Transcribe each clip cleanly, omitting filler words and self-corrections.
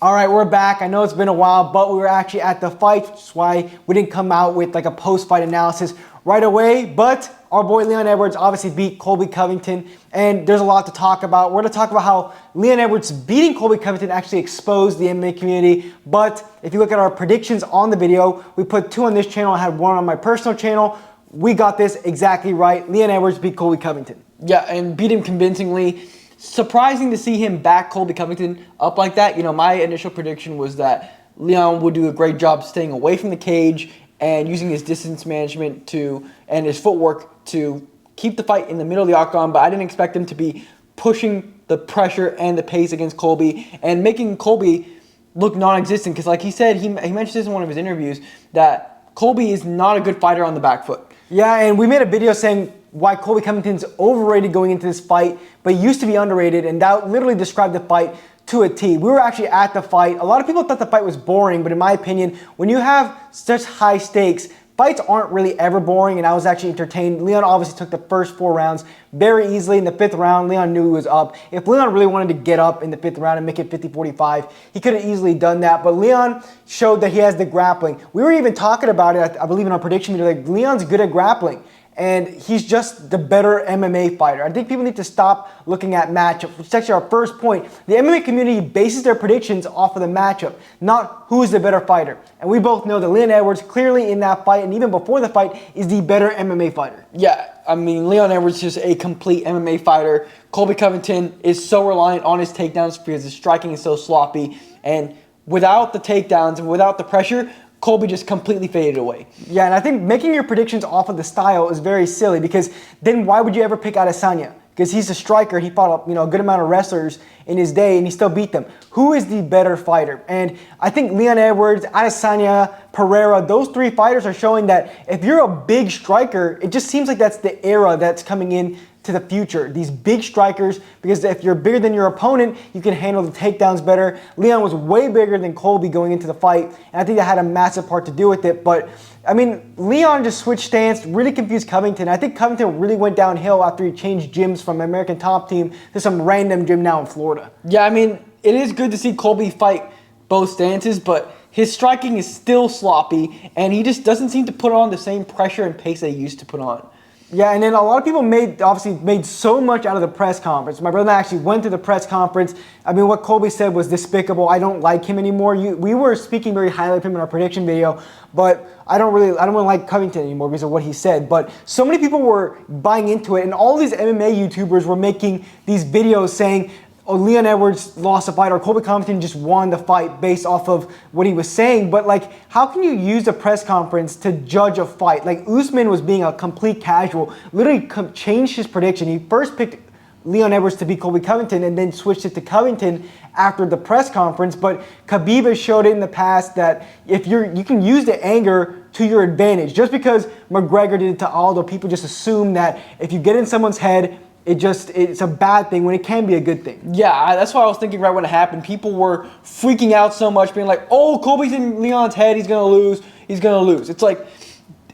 All right, we're back. I know it's been a while, but we were actually at the fight, which is why we didn't come out with like a post-fight analysis right away. But our boy Leon Edwards obviously beat Colby Covington, and there's a lot to talk about. We're going to talk about how Leon Edwards beating Colby Covington actually exposed the MMA community. But if you look at our predictions on the video, we put 2 on this channel. I had 1 on my personal channel. We got this exactly right. Leon Edwards beat Colby Covington. Yeah, and beat him convincingly. Surprising to see him back Colby Covington up like that. You know, my initial prediction was that Leon would do a great job staying away from the cage and using his distance management and his footwork to keep the fight in the middle of the octagon, but I didn't expect him to be pushing the pressure and the pace against Colby and making Colby look non-existent. Because like he said, he mentioned this in one of his interviews, that Colby is not a good fighter on the back foot. Yeah, and we made a video saying why Colby Covington's overrated going into this fight, but he used to be underrated, and that literally described the fight to a T. We were actually at the fight. A lot of people thought the fight was boring, but in my opinion, when you have such high stakes, fights aren't really ever boring, and I was actually entertained. Leon obviously took the first 4 rounds very easily. In the 5th round, Leon knew he was up. If Leon really wanted to get up in the 5th round and make it 50-45, he could have easily done that, but Leon showed that he has the grappling. We were even talking about it, I believe in our prediction video, like Leon's good at grappling. And he's just the better MMA fighter. I think people need to stop looking at matchups, which is actually our first point. The MMA community bases their predictions off of the matchup, not who is the better fighter. And we both know that Leon Edwards, clearly in that fight, and even before the fight, is the better MMA fighter. Yeah, I mean, Leon Edwards is just a complete MMA fighter. Colby Covington is so reliant on his takedowns because his striking is so sloppy. And without the takedowns and without the pressure, Colby just completely faded away. Yeah, and I think making your predictions off of the style is very silly, because then why would you ever pick Adesanya? Because he's a striker. He fought a good amount of wrestlers in his day, and he still beat them. Who is the better fighter? And I think Leon Edwards, Adesanya, Pereira, those 3 fighters are showing that if you're a big striker, it just seems like that's the era that's coming in to the future. These big strikers, because if you're bigger than your opponent, you can handle the takedowns better. Leon was way bigger than Colby going into the fight, and I think that had a massive part to do with it. But I mean, Leon just switched stance, really confused Covington. I think Covington really went downhill after he changed gyms from American Top Team to some random gym now in Florida. Yeah, I mean, it is good to see Colby fight both stances, but his striking is still sloppy, and he just doesn't seem to put on the same pressure and pace that he used to put on. Yeah, and then a lot of people obviously made so much out of the press conference. My brother and I actually went to the press conference. I mean, what Colby said was despicable. I don't like him anymore. We were speaking very highly of him in our prediction video, but I don't really like Covington anymore because of what he said. But so many people were buying into it, and all these MMA YouTubers were making these videos saying, oh, Leon Edwards lost a fight, or Colby Covington just won the fight based off of what he was saying. But like, how can you use a press conference to judge a fight? Like, Usman was being a complete casual, literally changed his prediction. He first picked Leon Edwards to beat Colby Covington and then switched it to Covington after the press conference. But Khabib has showed it in the past that if you can use the anger to your advantage. Just because McGregor did it to Aldo, people just assume that if you get in someone's head, it's a bad thing when it can be a good thing. Yeah, that's what I was thinking right when it happened. People were freaking out so much, being like, oh, Colby's in Leon's head, he's going to lose, he's going to lose. It's like,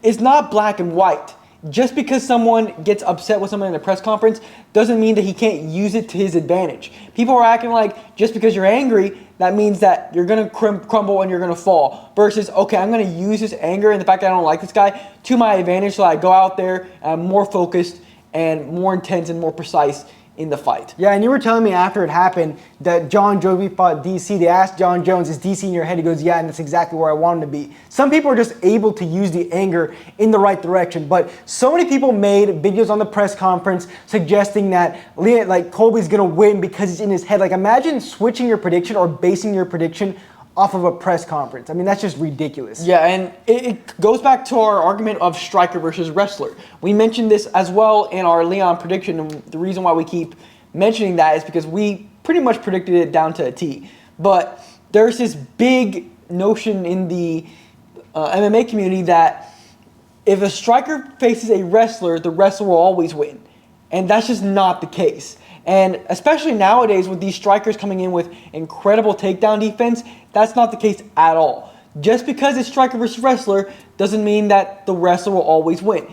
it's not black and white. Just because someone gets upset with someone in a press conference doesn't mean that he can't use it to his advantage. People are acting like just because you're angry, that means that you're going to crumble and you're going to fall. Versus, okay, I'm going to use this anger and the fact that I don't like this guy to my advantage, so I go out there and I'm more focused and more intense and more precise in the fight. Yeah, and you were telling me after it happened that John Jones fought DC. They asked John Jones, is DC in your head? He goes, yeah, and that's exactly where I want him to be. Some people are just able to use the anger in the right direction, but so many people made videos on the press conference suggesting that Colby's gonna win because he's in his head. Like, imagine switching your prediction or basing your prediction off of a press conference. I mean, that's just ridiculous. Yeah, and it goes back to our argument of striker versus wrestler. We mentioned this as well in our Leon prediction, and the reason why we keep mentioning that is because we pretty much predicted it down to a T. But there's this big notion in the MMA community that if a striker faces a wrestler, the wrestler will always win. And that's just not the case. And especially nowadays with these strikers coming in with incredible takedown defense, that's not the case at all. Just because it's striker versus wrestler doesn't mean that the wrestler will always win.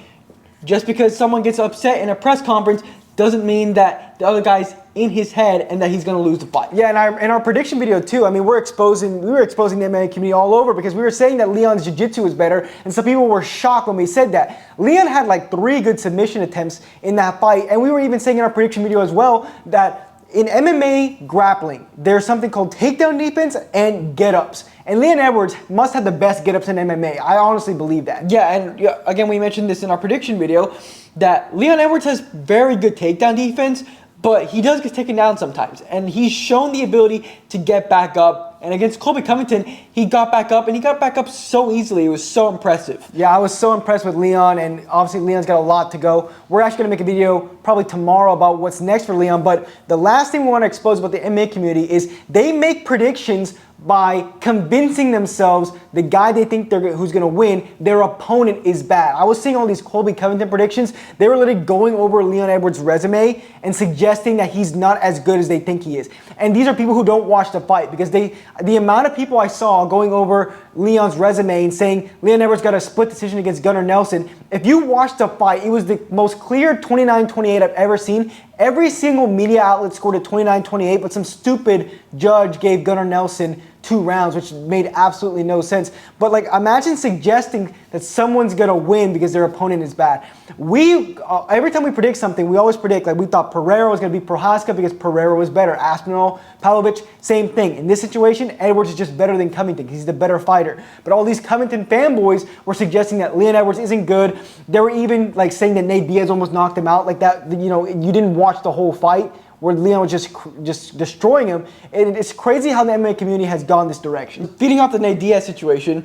Just because someone gets upset in a press conference doesn't mean that the other guy's in his head and that he's going to lose the fight. Yeah, and in our prediction video too, I mean, we were exposing the MMA community all over because we were saying that Leon's jiu-jitsu was better, and some people were shocked when we said that. Leon had like 3 good submission attempts in that fight, and we were even saying in our prediction video as well that in MMA grappling, there's something called takedown defense and get-ups. And Leon Edwards must have the best get-ups in MMA. I honestly believe that. Yeah, and again, we mentioned this in our prediction video, that Leon Edwards has very good takedown defense, but he does get taken down sometimes. And he's shown the ability to get back up. And against Colby Covington, he got back up, and he got back up so easily. It was so impressive. Yeah, I was so impressed with Leon, and obviously Leon's got a lot to go. We're actually going to make a video probably tomorrow about what's next for Leon, but the last thing we want to expose about the MMA community is they make predictions by convincing themselves the guy they think who's going to win, their opponent is bad. I was seeing all these Colby Covington predictions. They were literally going over Leon Edwards' resume and suggesting that he's not as good as they think he is. And these are people who don't watch the fight, because the amount of people I saw going over Leon's resume and saying Leon Edwards got a split decision against Gunnar Nelson. If you watched the fight, it was the most clear 29-28 I've ever seen. Every single media outlet scored a 29-28, but some stupid judge gave Gunnar Nelson 2 rounds, which made absolutely no sense. But like, imagine suggesting that someone's gonna win because their opponent is bad. Every time we predict something, we always predict, like we thought Pereira was gonna beat Prohaska because Pereira was better. Aspinall, Pavlovich, same thing. In this situation, Edwards is just better than Covington because he's the better fighter. But all these Covington fanboys were suggesting that Leon Edwards isn't good. They were even like saying that Nate Diaz almost knocked him out, like that. You know, you didn't watch the whole fight, where Leon was just destroying him. And it's crazy how the MMA community has gone this direction. Feeding off the Nate Diaz situation,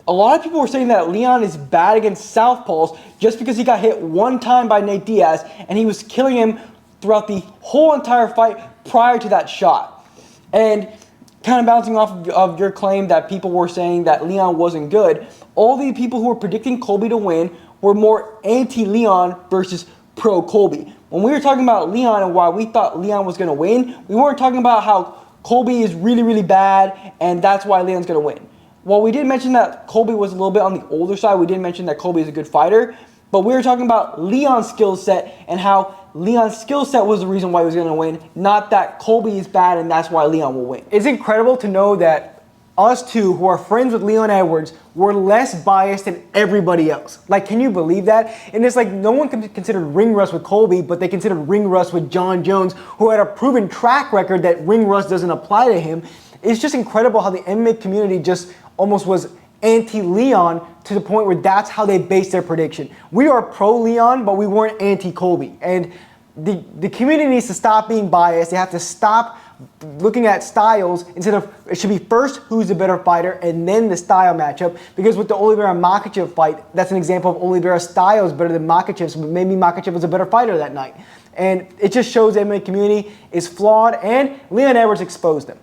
a lot of people were saying that Leon is bad against southpaws just because he got hit one time by Nate Diaz and he was killing him throughout the whole entire fight prior to that shot. And kind of bouncing off of your claim that people were saying that Leon wasn't good, all the people who were predicting Colby to win were more anti-Leon versus pro-Colby. When we were talking about Leon and why we thought Leon was going to win, we weren't talking about how Colby is really, really bad and that's why Leon's going to win. While we did mention that Colby was a little bit on the older side, we did mention that Colby is a good fighter, but we were talking about Leon's skill set and how Leon's skill set was the reason why he was going to win, not that Colby is bad and that's why Leon will win. It's incredible to know that us two, who are friends with Leon Edwards, were less biased than everybody else. Like, can you believe that? And it's like no one considered ring rust with Colby, but they considered ring rust with John Jones, who had a proven track record that ring rust doesn't apply to him. It's just incredible how the MMA community just almost was anti-Leon to the point where that's how they based their prediction. We are pro-Leon, but we weren't anti-Colby. And the community needs to stop being biased. They have to stop looking at styles instead of, it should be first who's the better fighter and then the style matchup. Because with the Oliveira Makhachev fight, that's an example of Oliveira's style is better than Makhachev's, but maybe Makhachev was a better fighter that night. And it just shows the MMA community is flawed, and Leon Edwards exposed them.